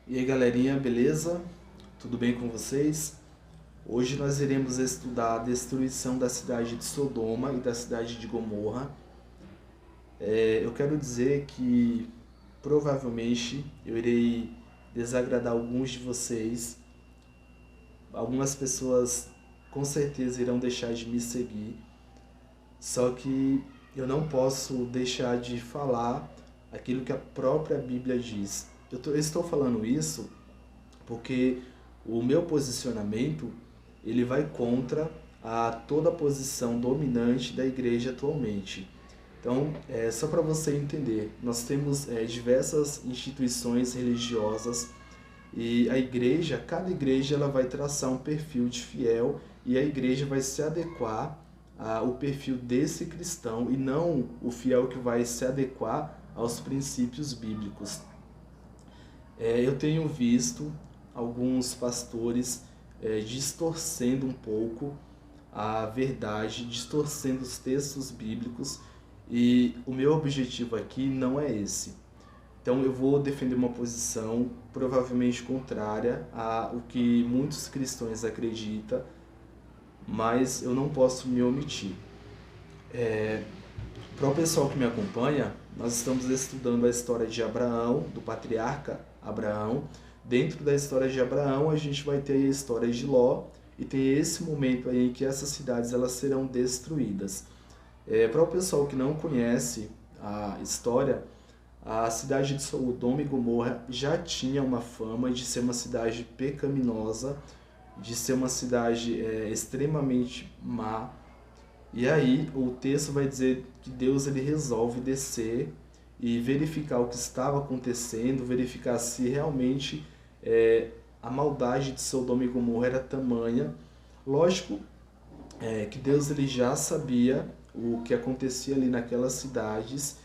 E aí galerinha, beleza? Tudo bem com vocês? Hoje nós iremos estudar a destruição da cidade de Sodoma e da cidade de Gomorra. Eu quero dizer que provavelmente eu irei desagradar alguns de vocês. Algumas pessoas com certeza irão deixar de me seguir. Só que eu não posso deixar de falar aquilo que a própria Bíblia diz. Eu estou falando isso porque o meu posicionamento ele vai contra a toda a posição dominante da igreja atualmente. Então, só para você entender, nós temos diversas instituições religiosas e a igreja, cada igreja ela vai traçar um perfil de fiel e a igreja vai se adequar ao perfil desse cristão e não o fiel que vai se adequar aos princípios bíblicos. Eu tenho visto alguns pastores distorcendo um pouco a verdade, distorcendo os textos bíblicos e o meu objetivo aqui não é esse. Então eu vou defender uma posição provavelmente contrária ao que muitos cristãos acreditam, mas eu não posso me omitir. Para o pessoal que me acompanha, nós estamos estudando a história de Abraão, do patriarca Abraão. Dentro da história de Abraão, a gente vai ter a história de Ló e tem esse momento aí em que essas cidades elas serão destruídas. Para o pessoal que não conhece a história, a cidade de Sodoma e Gomorra já tinha uma fama de ser uma cidade pecaminosa, de ser uma cidade extremamente má. E aí o texto vai dizer que Deus ele resolve descer e verificar o que estava acontecendo, verificar se realmente a maldade de Sodoma e Gomorra era tamanha. Lógico que Deus ele já sabia o que acontecia ali naquelas cidades,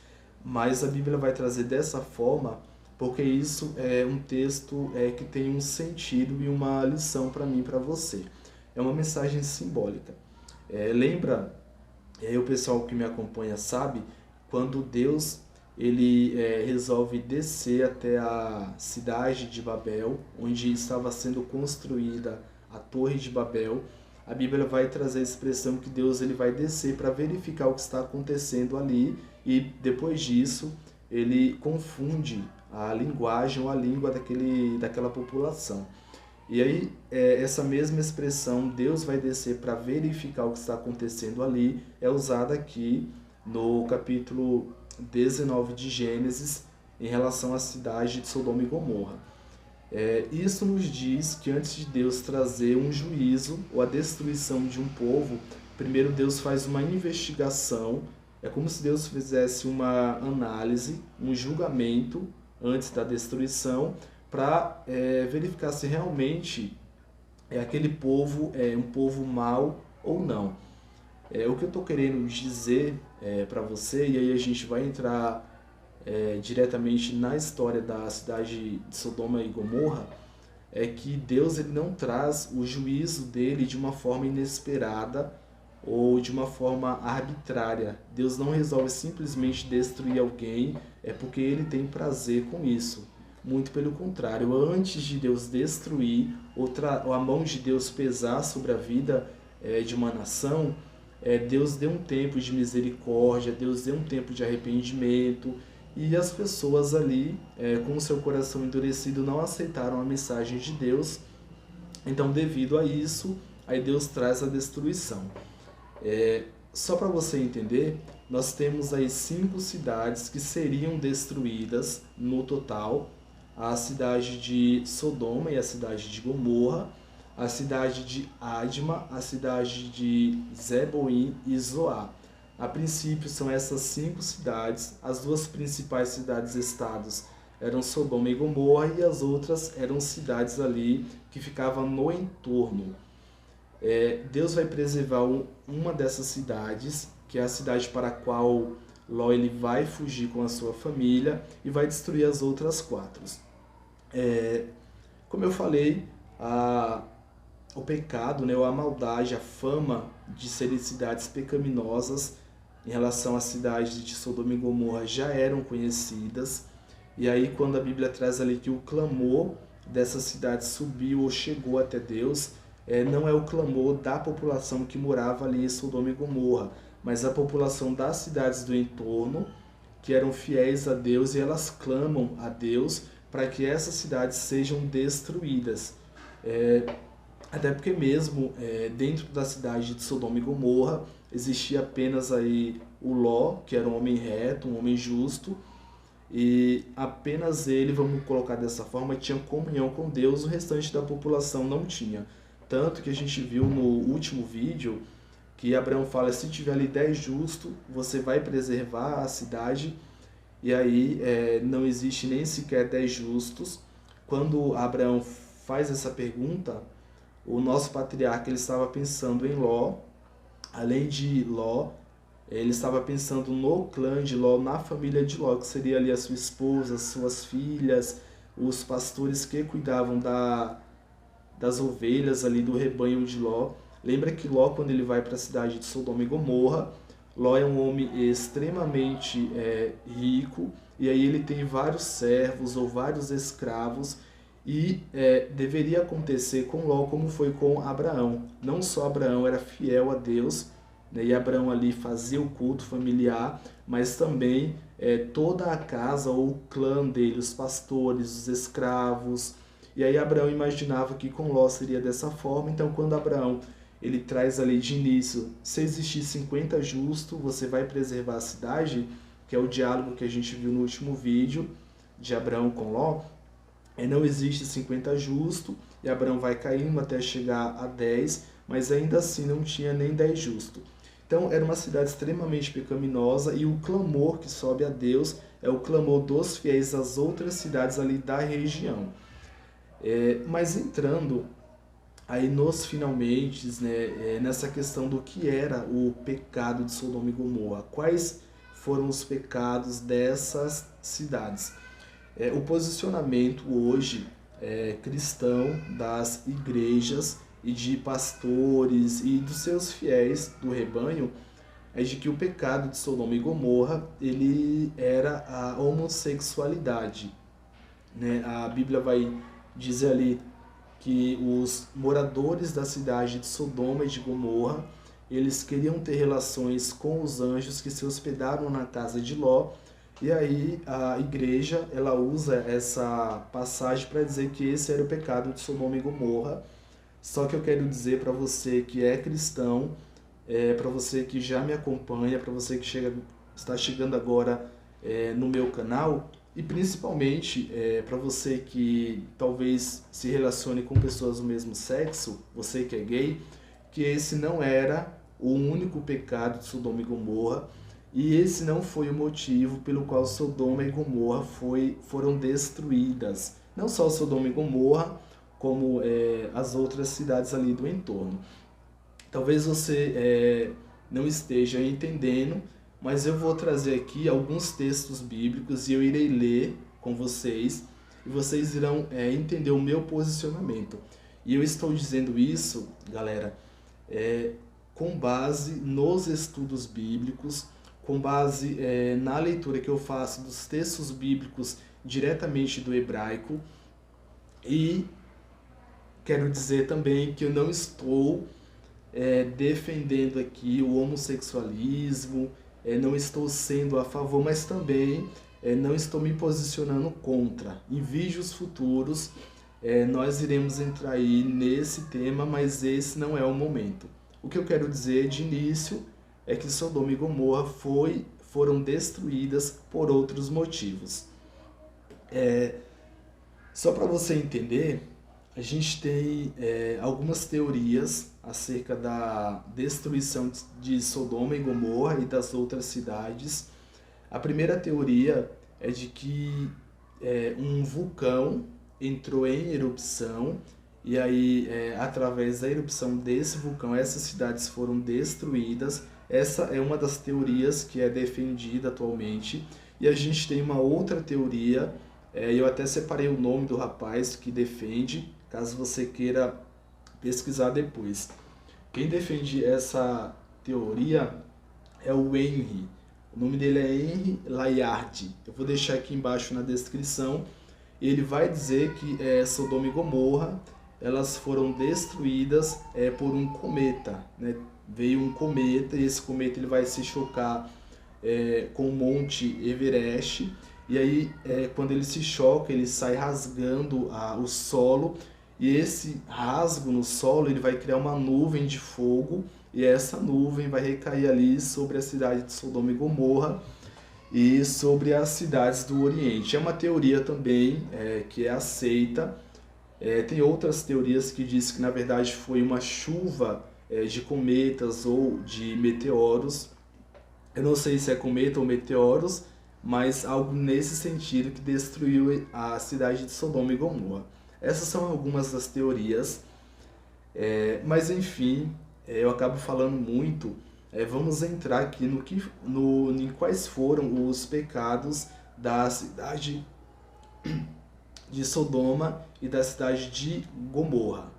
mas a Bíblia vai trazer dessa forma porque isso é um texto que tem um sentido e uma lição para mim e para você. É uma mensagem simbólica. Lembra, o pessoal que me acompanha sabe, quando Deus ele resolve descer até a cidade de Babel, onde estava sendo construída a Torre de Babel, a Bíblia vai trazer a expressão que Deus ele vai descer para verificar o que está acontecendo ali e depois disso ele confunde a linguagem ou a língua daquela população. E aí, essa mesma expressão, Deus vai descer para verificar o que está acontecendo ali, é usada aqui no capítulo 19 de Gênesis, em relação à cidade de Sodoma e Gomorra. Isso nos diz que antes de Deus trazer um juízo ou a destruição de um povo, primeiro Deus faz uma investigação, é como se Deus fizesse uma análise, um julgamento antes da destruição, para verificar se realmente aquele povo é um povo mau ou não. O que eu estou querendo dizer para você, e aí a gente vai entrar diretamente na história da cidade de Sodoma e Gomorra, é que Deus ele não traz o juízo dele de uma forma inesperada ou de uma forma arbitrária. Deus não resolve simplesmente destruir alguém porque ele tem prazer com isso. Muito pelo contrário, antes de Deus destruir, ou a mão de Deus pesar sobre a vida de uma nação, Deus deu um tempo de misericórdia, Deus deu um tempo de arrependimento, e as pessoas ali, com o seu coração endurecido, não aceitaram a mensagem de Deus. Então, devido a isso, aí Deus traz a destruição. Só para você entender, nós temos aí 5 cidades que seriam destruídas no total: a cidade de Sodoma e a cidade de Gomorra, a cidade de Adma, a cidade de Zeboim e Zoar. A princípio são essas 5 cidades, as 2 principais cidades-estados eram Sodoma e Gomorra e as outras eram cidades ali que ficavam no entorno. Deus vai preservar uma dessas cidades, que é a cidade para a qual Ló ele vai fugir com a sua família e vai destruir as outras 4. Como eu falei, o pecado, a maldade, a fama de serem cidades pecaminosas em relação à cidade de Sodoma e Gomorra já eram conhecidas. E aí quando a Bíblia traz ali que o clamor dessa cidade subiu ou chegou até Deus, não é o clamor da população que morava ali em Sodoma e Gomorra, mas a população das cidades do entorno, que eram fiéis a Deus, e elas clamam a Deus para que essas cidades sejam destruídas. Até porque mesmo dentro da cidade de Sodoma e Gomorra existia apenas aí o Ló, que era um homem reto, um homem justo, e apenas ele, vamos colocar dessa forma, tinha comunhão com Deus, o restante da população não tinha. Tanto que a gente viu no último vídeo que Abraão fala, se tiver ali 10 justos, você vai preservar a cidade, e aí não existe nem sequer 10 justos. Quando Abraão faz essa pergunta, o nosso patriarca ele estava pensando em Ló. Além de Ló, ele estava pensando no clã de Ló, na família de Ló, que seria ali a sua esposa, as suas filhas, os pastores que cuidavam das ovelhas ali do rebanho de Ló. Lembra que Ló, quando ele vai para a cidade de Sodoma e Gomorra, Ló é um homem extremamente rico, e aí ele tem vários servos ou vários escravos, e deveria acontecer com Ló como foi com Abraão. Não só Abraão era fiel a Deus, né, e Abraão ali fazia o culto familiar, mas também toda a casa ou o clã dele, os pastores, os escravos. E aí Abraão imaginava que com Ló seria dessa forma. Então quando Abraão ele traz ali de início, se existir 50 justos, você vai preservar a cidade, que é o diálogo que a gente viu no último vídeo de Abraão com Ló. Não existe 50 justos, e Abraão vai caindo até chegar a 10, mas ainda assim não tinha nem 10 justos. Então era uma cidade extremamente pecaminosa, e o clamor que sobe a Deus é o clamor dos fiéis às outras cidades ali da região. Mas entrando aí nos finalmente, né, nessa questão do que era o pecado de Sodoma e Gomorra, quais foram os pecados dessas cidades. O posicionamento hoje cristão das igrejas e de pastores e dos seus fiéis do rebanho é de que o pecado de Sodoma e Gomorra ele era a homossexualidade, né? A Bíblia vai dizer ali que os moradores da cidade de Sodoma e de Gomorra eles queriam ter relações com os anjos que se hospedaram na casa de Ló. E aí a igreja ela usa essa passagem para dizer que esse era o pecado de Sodoma e Gomorra. Só que eu quero dizer para você que é cristão, para você que já me acompanha, para você que está chegando agora no meu canal, e principalmente para você que talvez se relacione com pessoas do mesmo sexo, você que é gay, que esse não era o único pecado de Sodoma e Gomorra. E esse não foi o motivo pelo qual Sodoma e Gomorra foram destruídas. Não só Sodoma e Gomorra, como as outras cidades ali do entorno. Talvez você não esteja entendendo, mas eu vou trazer aqui alguns textos bíblicos e eu irei ler com vocês, e vocês irão entender o meu posicionamento. E eu estou dizendo isso, galera, com base nos estudos bíblicos, com base na leitura que eu faço dos textos bíblicos diretamente do hebraico, e quero dizer também que eu não estou defendendo aqui o homossexualismo, não estou sendo a favor, mas também não estou me posicionando contra. Em vídeos futuros nós iremos entrar aí nesse tema, mas esse não é o momento. O que eu quero dizer de início é que Sodoma e Gomorra foram destruídas por outros motivos. Só para você entender, a gente tem algumas teorias acerca da destruição de Sodoma e Gomorra e das outras cidades. A primeira teoria é de que um vulcão entrou em erupção, e aí através da erupção desse vulcão essas cidades foram destruídas. Essa é uma das teorias que é defendida atualmente. E a gente tem uma outra teoria, eu até separei o nome do rapaz que defende, caso você queira pesquisar depois. Quem defende essa teoria é o Henry. O nome dele é Henry Layard. Eu vou deixar aqui embaixo na descrição. ele vai dizer que Sodoma e Gomorra elas foram destruídas por um cometa, né? Veio um cometa e esse cometa ele vai se chocar com o Monte Everest, e aí quando ele se choca ele sai rasgando o solo, e esse rasgo no solo ele vai criar uma nuvem de fogo, e essa nuvem vai recair ali sobre a cidade de Sodoma e Gomorra e sobre as cidades do Oriente. É uma teoria também que é aceita. Tem outras teorias que dizem que na verdade foi uma chuva de cometas ou de meteoros. Eu não sei se é cometa ou meteoros, mas algo nesse sentido que destruiu a cidade de Sodoma e Gomorra. Essas são algumas das teorias, mas enfim, eu acabo falando muito. Vamos entrar aqui em quais foram os pecados da cidade de Sodoma e da cidade de Gomorra.